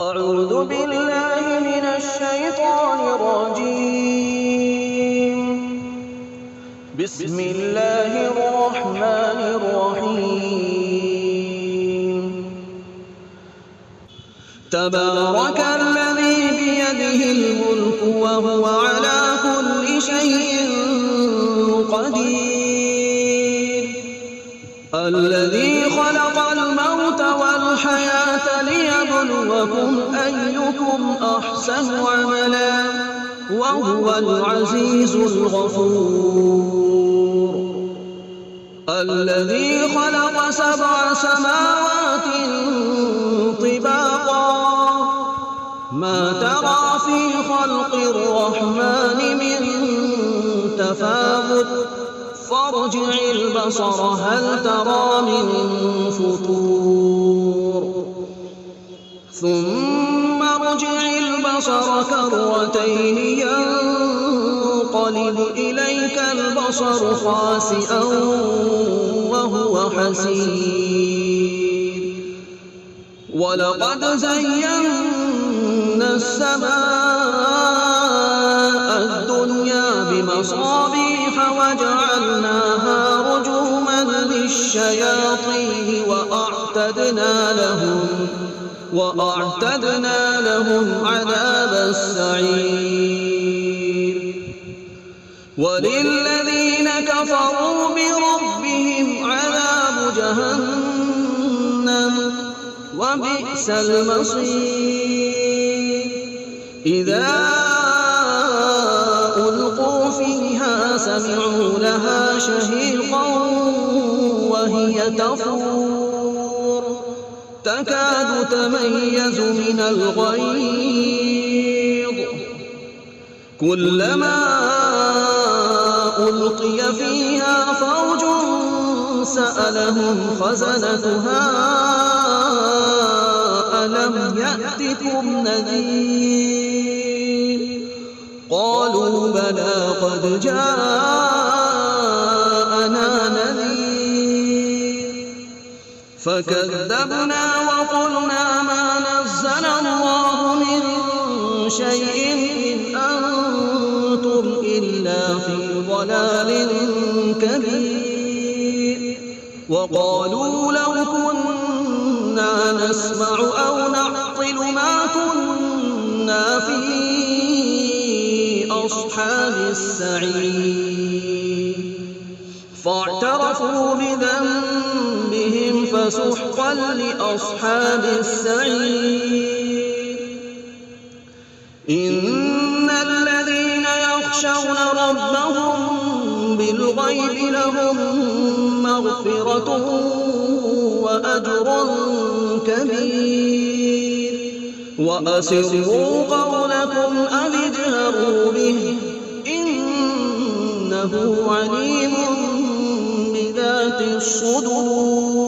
أعوذ بالله من الشيطان الرجيم. بسم الله الرحمن الرحيم. تبارك الذي بيده الملك وهو على كل شيء قدير. الذي خلق الموت والحياة ليبلوكم أيكم أحسن عملا وهو العزيز الغفور. الذي خلق 7 سماوات طباقا ما ترى في خلق الرحمن من تفاوت فارجع البصر هل ترى من فطور ثم ارجع البصر كرتين ينقلب إليك البصر خاسئا وهو حسير. ولقد زينا السماء الدنيا بمصابيح وجعلناها رجوما للشياطين وأعتدنا لهم عذاب السعير. وللذين كفروا بربهم عذاب جهنم وبئس المصير. إذا ألقوا فيها سمعوا لها شهيقا وهي تفور تكاد تميز من الغيظ كلما ألقي فيها فوج سألهم خزنتها ألم يأتكم نذير قالوا بلى قد جاءنا نذير فكذبنا وقلنا ما نزل الله من شيء إن أنتم إلا في ضلال كبير. وقالوا لو كنا نسمع أو نعقل ما كنا في أصحاب السعير. فاعترفوا بذنبهم فسحقا لأصحاب السعير. إن الذين يخشون ربهم بالغيب لهم مغفرة وأجر كبير. وأسروا قولكم أو اجهروا به إنه عليم بذات الصدور.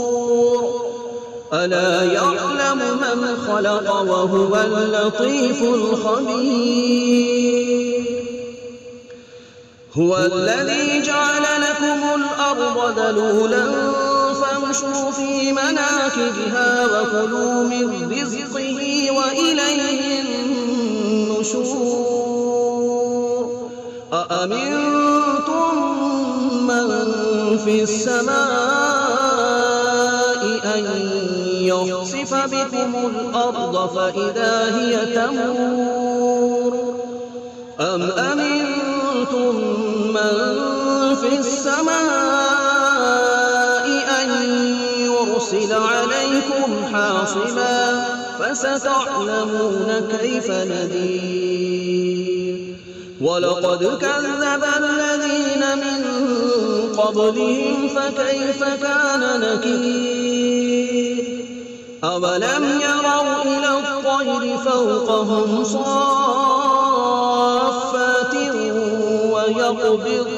ألا يعلم من خلق وهو اللطيف الخبير. هو الذي جعل لكم الأرض ذلولا فامشوا في مناكبها وكلوا من رزقه وإليه النشور. أأمنتم من في السماء أن يخسف بكم الأرض فإذا هي تمور أم أمنتم من في السماء أن يرسل عليكم حاصبا فستعلمون كيف نذير. ولقد كذب الذين من قبلهم فكيف كان نكير. أولم يروا إلى الطير فوقهم صافات ويقبض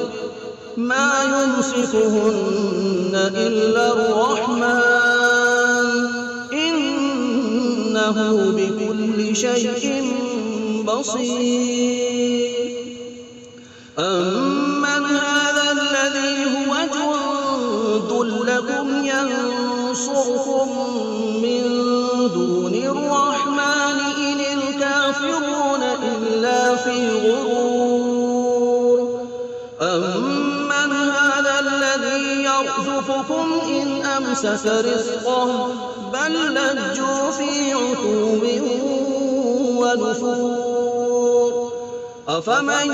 ما يمسكهن إلا الرحمن إنه بكل شيء بصير. أمن هذا الذي هو جند لكم ينصركم من دون الرحمن يخلفكم إن أمسك رزقه بل لجوا في عتو ونفور أفمن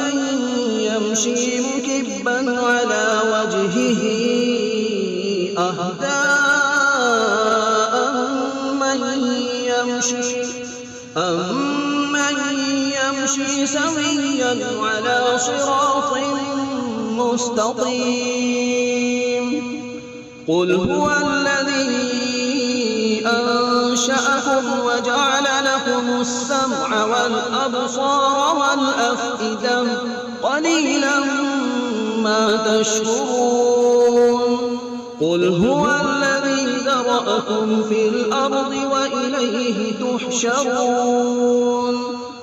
يمشي مكبا على وجهه أهدى أمن يمشي سويا على صراط مستقيم قل هو الذي أنشأكم وجعل لكم السمع والأبصار والأفئدة قليلا ما تشكرون قل هو الذي ذرأكم في الأرض وإليه تحشرون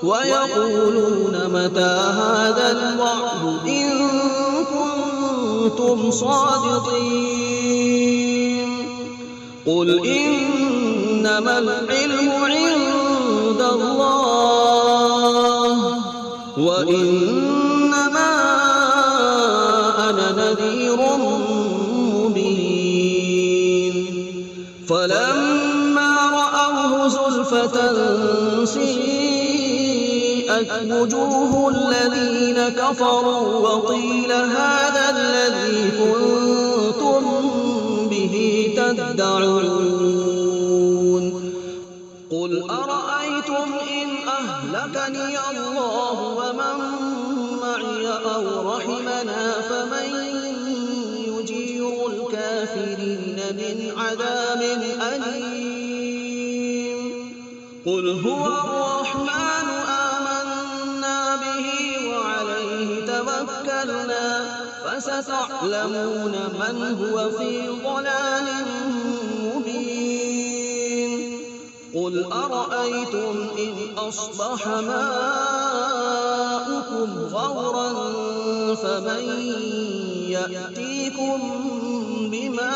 ويقولون متى هذا الوعد إن كنتم صادقين قل إنما العلم عند الله وإنما أنا نذير مبين فلما رأوه زلفة سيئت وجوه الذين كفروا وقيل هذا الذي كنتم به تدعون قل أرأيتم إن أهلكني الله ومن معي أو رحمنا فمن يجير الكافرين من عذاب أليم قل هو الرحمن آمنا به وعليه توكلنا فستعلمون من هو في ضلال مبين قل أرأيتم إن أصبح ماؤكم غورا فمن يأتيكم بماء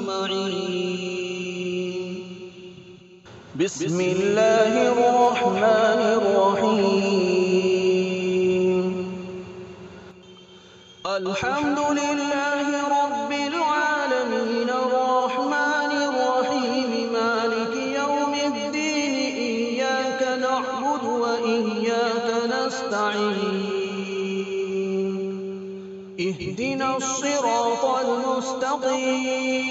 معين بسم الله الرحمن الرحيم الحمد لله رب العالمين الرحمن الرحيم مالك يوم الدين إياك نعبد وإياك نستعين اهدنا الصراط المستقيم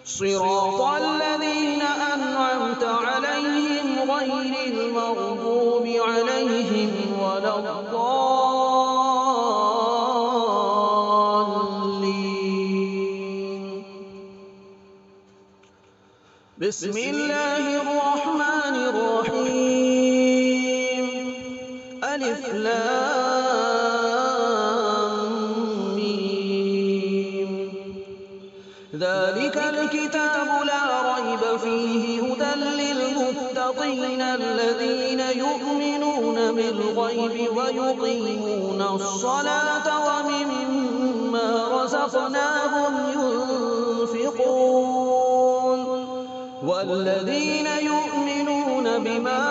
صراط الذين أنعمت عليهم غير المغضوب عليهم ولا الضالين بسم الله الرحمن الرحيم ألف لام ميم ذلك الكتاب لا ريب فيه هدى للمتقين الذين يؤمنون بالغيب ويقيمون الصلاة ومما رزقناهم ينفقون والذين يؤمنون بما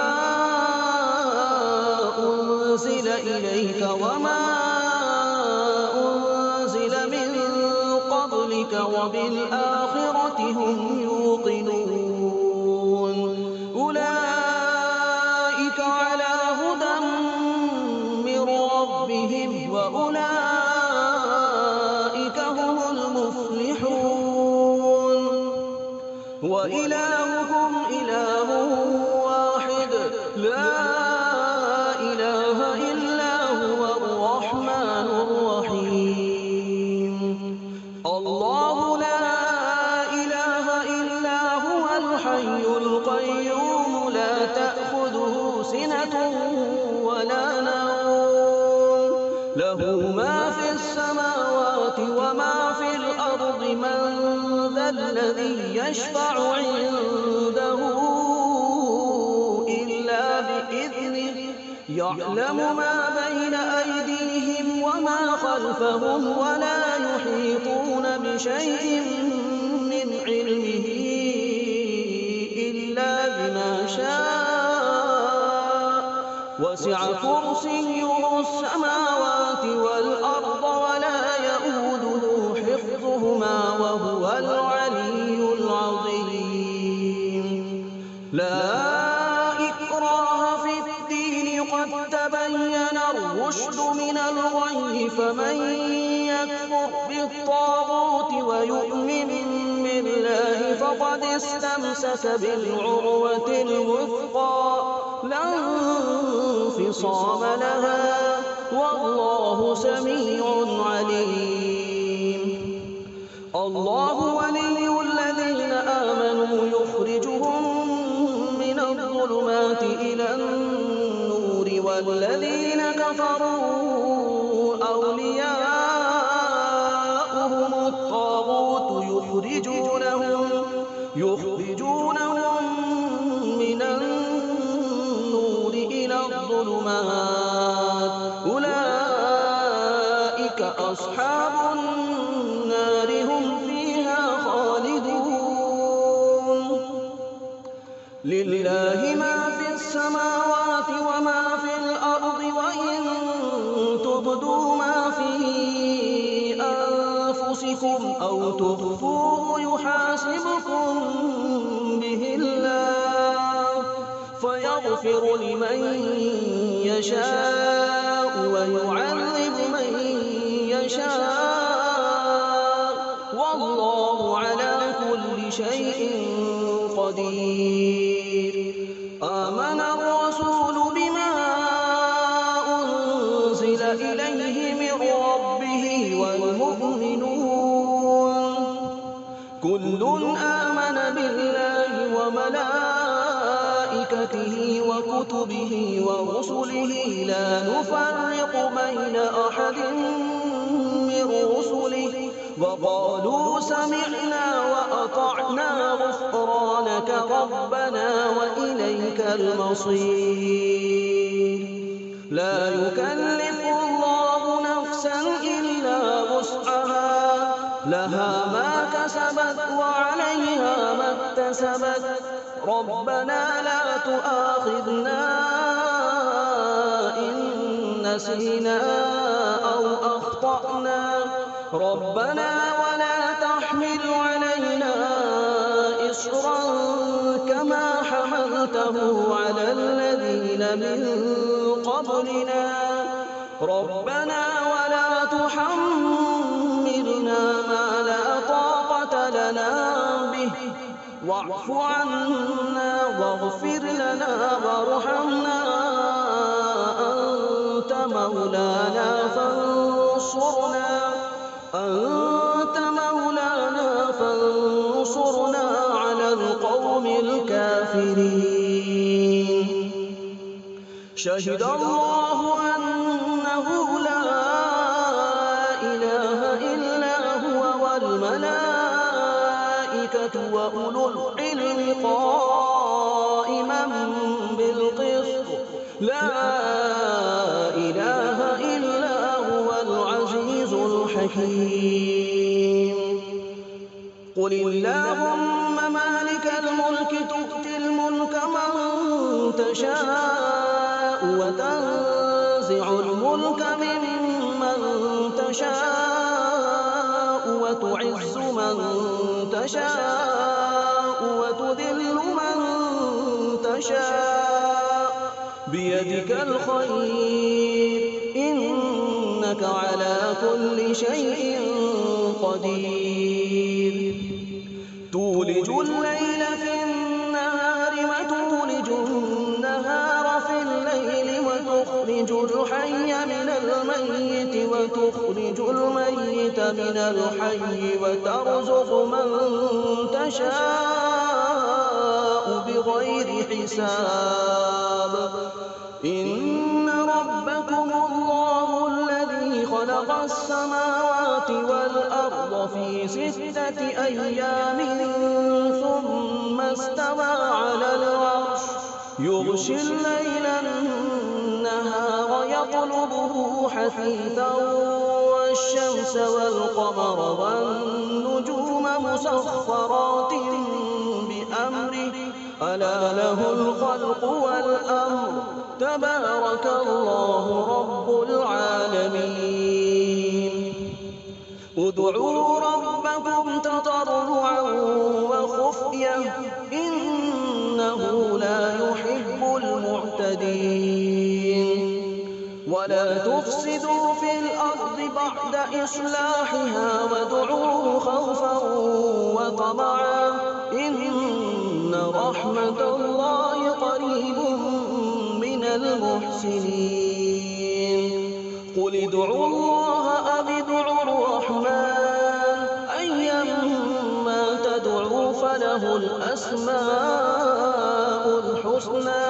أنزل إليك وما أنزل من قبلك وبالآخرة هم يوقنون أولئك على هدى من ربهم وأولئك هم المفلحون وإلهكم إله واحد لا إله إلا هو الرحمن الرحيم الله لا إله إلا هو الحي القيوم لا تأخذه سنة ولا نوم له ما في السماوات وما في الأرض من ذا الذي يشفع عنده إلا بإذنه يعلم ما بين أيديهم وما خلفهم ولا يحيطون بشيء من علمه إلا بما شاء وسع كرسيه السماوات السماوات والأرض ولا يئوده حفظهما وهو العلي العظيم. لا إكراه في الدين قد تبين الرشد من الغي فمن يكفر بالطاغوت ويؤمن بالله فقد استمسك بالعروة الوثقى لا انفصام لها والله سميع عليم. الله ولي الذين آمنوا يخرجهم من الظلمات إلى النور والذين كفروا أولياؤهم الطاغوت يخرجونهم من النور إلى الظلمات أولئك أصحاب النار هم فيها خالدون. لله ما في السماوات وما في الأرض وإن تبدوا ما في أنفسكم أو تخفوه يحاسبكم به الله فيغفر لمن يشاء ويعذب من يشاء والله على كل شيء قدير. آمن الرسول بما أنزل إليه من ربه والمؤمنون كل آمن بالله وملائكته وكتبه ورسله لا نفرق بين أحد من رسله وقالوا سمعنا وأطعنا غفرانك ربنا وإليك المصير. لا يكلف الله نفسا إلا وسعها لها ما كسبت وعليها ما اكتسبت ربنا لا تؤاخذنا إن نسينا أو أخطأنا ربنا ولا تحمل علينا إصرا كما حملته على الذين من قبلنا ربنا ولا تحملنا ما لا طاقة لنا به واعف عنا واغفر لنا وارحمنا أنت مولانا فانصرنا على القوم الكافرين. شهد الله أنه لا إله إلا هو والملائكة وأولو العلم قائما بالقسط لا إله إلا هو العزيز الحكيم. قل اللهم مالك الملك تؤتي الملك من تشاء وتنزع الملك ممن تشاء وتعز من تشاء وتذل من تشاء بيدك الخير إنك على كل شيء قدير. تولج الليل في النهار وتولج النهار في الليل وتخرج الحي من الميت وتخرج الميت من الحي وترزق من تشاء بغير حساب. إن ربكم الله الذي خلق السماوات والأرض في 6 أيام ثم استوى على العرش يغشي الليل النهار يطلبه حثيثا والشمس والقمر والنجوم مسخرات بأمره ألا له الخلق والأمر تبارك الله رب العالمين. ادعوا ربكم تضرعا وخفية إنه لا يحب المعتدين ولا تفسدوا في الأرض بعد إصلاحها وادعوه خوفا وطمعا إن رحمة الله قريب من المحسنين قل ادعوا الله أو ادعوا الرحمن أيما تدعوا فله الأسماء الحسنى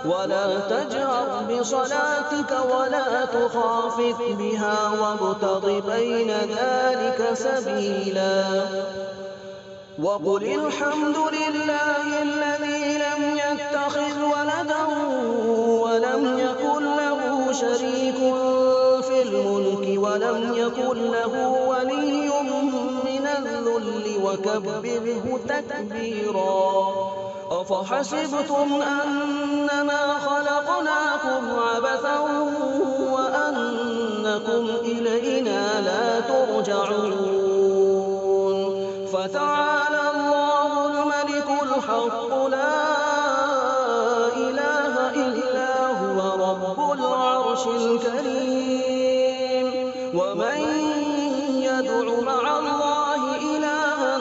ولا تجهر بصلاتك ولا تخافت بها وابتغ بين ذلك سبيلا وقل الحمد لله الذي لم يتخذ ولدا ولم يكن له شريك في الملك ولم يكن له ولي من الذل وكبره تكبيرا أفحسبتم أنما خلقناكم عبثا وأنكم إلينا لا ترجعون فتعالى الله الملك الحق لا إله إلا هو رب العرش الكريم ومن يدع مع الله إلها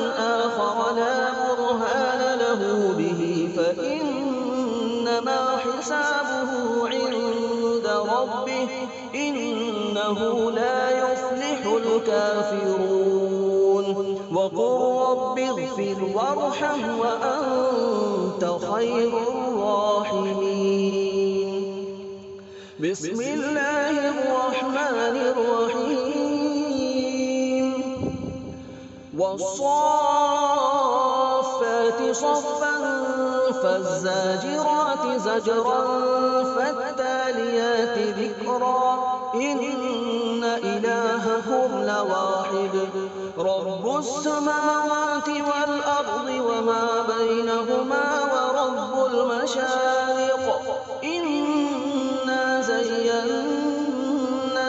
آخر لا برهان له به فإنما حسابه عند ربه إنه لا يفلح الكافرون وقل رب اغفر وارحم وأنت خير الراحمين بسم الله الرحمن الرحيم والصافات صفا فالزاجرات زجرا فالتاليات ذكرا إن إلهكم لواحد رب السماوات والأرض وما بينهما ورب المشارق إنا زينا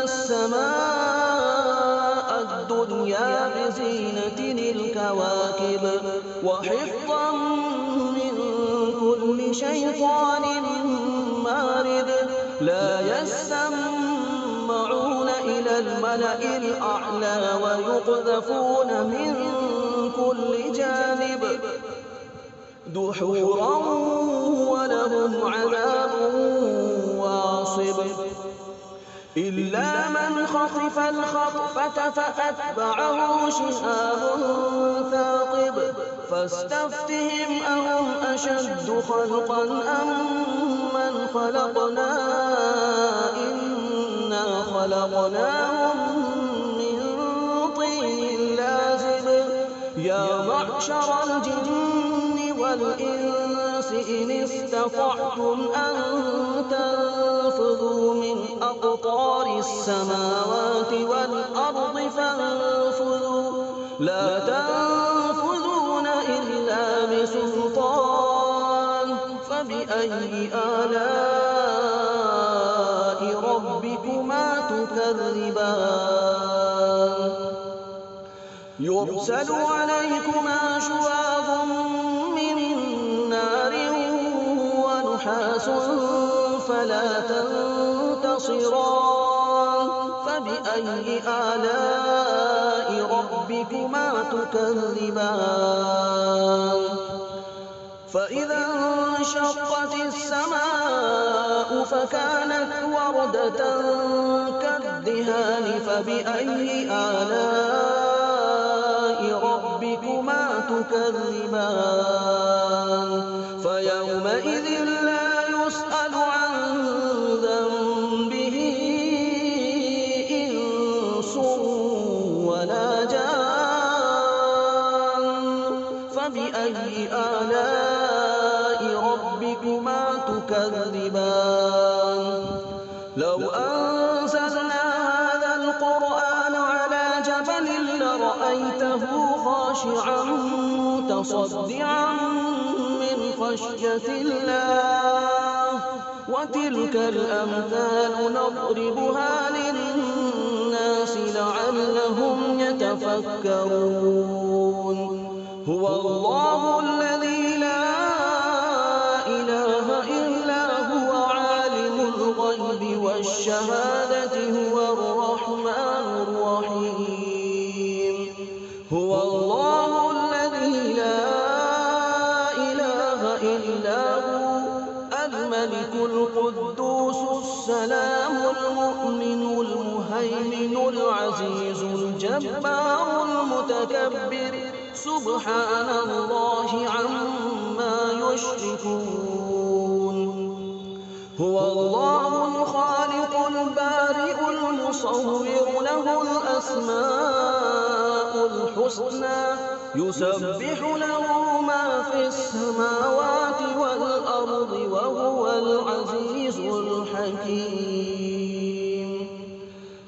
السماء الدنيا بزينة الكواكب وحفظا من كل شيطان مارد لا يسمعون إلى الملأ الأعلى ويقذفون من كل جانب دحورا ولهم عذاب واصب إلا من خطف الخطفة فأتبعه شهاب ثاقب فاستفتهم أهم أشد خلقا أم من خلقنا إنا خلقناهم من طين لازب يا معشر الجن والإنس إن استطعتم أن تنفذوا من أقطار السماوات والأرض فانفذوا لا تنفذون إلا بسلطان فبأي آلاء ربكما تكذبان يرسل عليكما شواظ من نار ونحاس فلا تنتصران فبأي آلاء ربكما تكذبان فإذا انشقت السماء فكانت وردة كالدهان فبأي آلاء ربكما تكذبان فيومئذ لا يسأل عن ذنبه إنس ولا جان فبأي آلاء ربكما تكذبان لو أنزلنا هذا القرآن على جبل لرأيته خاشعا متصدعا من خشية الله وتلك الأمثال نضربها للناس لعلهم يتفكرون هو الله الذي لا إله إلا هو عالم الغيب والشهادة هو الرحمن الرحيم هو الله الذي لا إله إلا هو الملك القدوس السلام المؤمن المهيمن العزيز الجبار المتكبر سبحان الله عما يشركون هو الله الخالق البارئ المصور له الأسماء الحسنى يسبح له ما في السماوات والأرض وهو العزيز الحكيم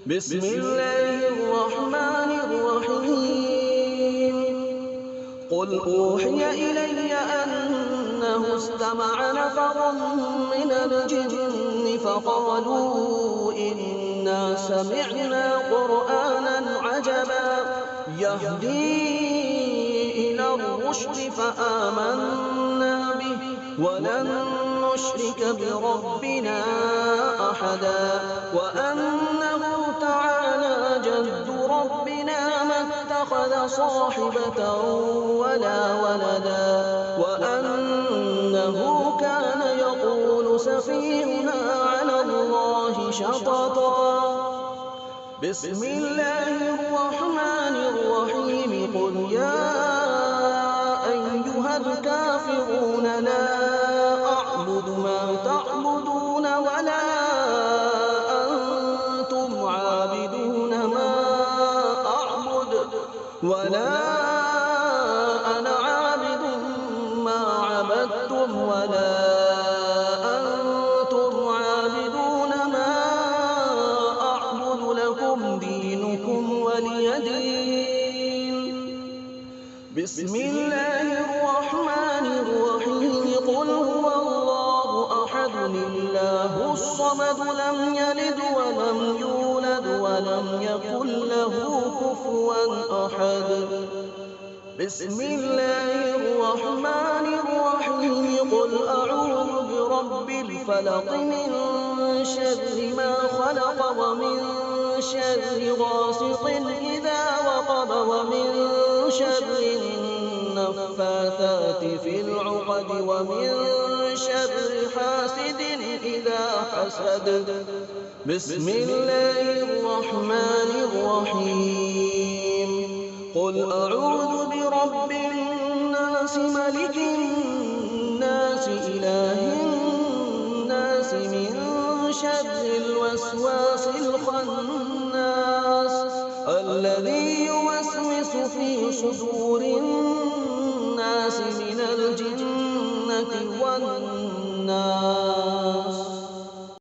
بسم الله الرحمن الرحيم قل أوحي إلي أنه استمع نفر من الجن فقالوا إنا سمعنا قرآنا عجبا يهدي إلى الرشد فآمنا به ولن نشرك بربنا أحدا وأنه تعالى جد ربنا ما اتخذ صاحبة ولا ولدا وأنه كان يقول سفيهنا على الله شططا بسم الله الرحمن الرحيم قل يا أيها الكافرون لا أعبد ما تعبدون ولا أنتم عابدون ما أعبد ولا أنا عابد ما عبدتم ولا أنتم عابدون ما أعبد لكم دينكم ولي دين بسم الله الرحمن الرحيم قل هو الله أحد الله الصمد لم يلد ولم يولد ولم يكن له كفوا أحد بسم الله الرحمن الرحيم قل أعوذ برب الفلق من شر ما خلق ومن شر غاسق إذا وقب ومن شر النفاثات في العقد ومن شر حاسد إذا حسد بسم الله الرحمن الرحيم قل أعوذ برب الناس ملك الناس إله الناس من شر الوسواس الخناس الذي يوسوس في صدور الناس من الجنة والناس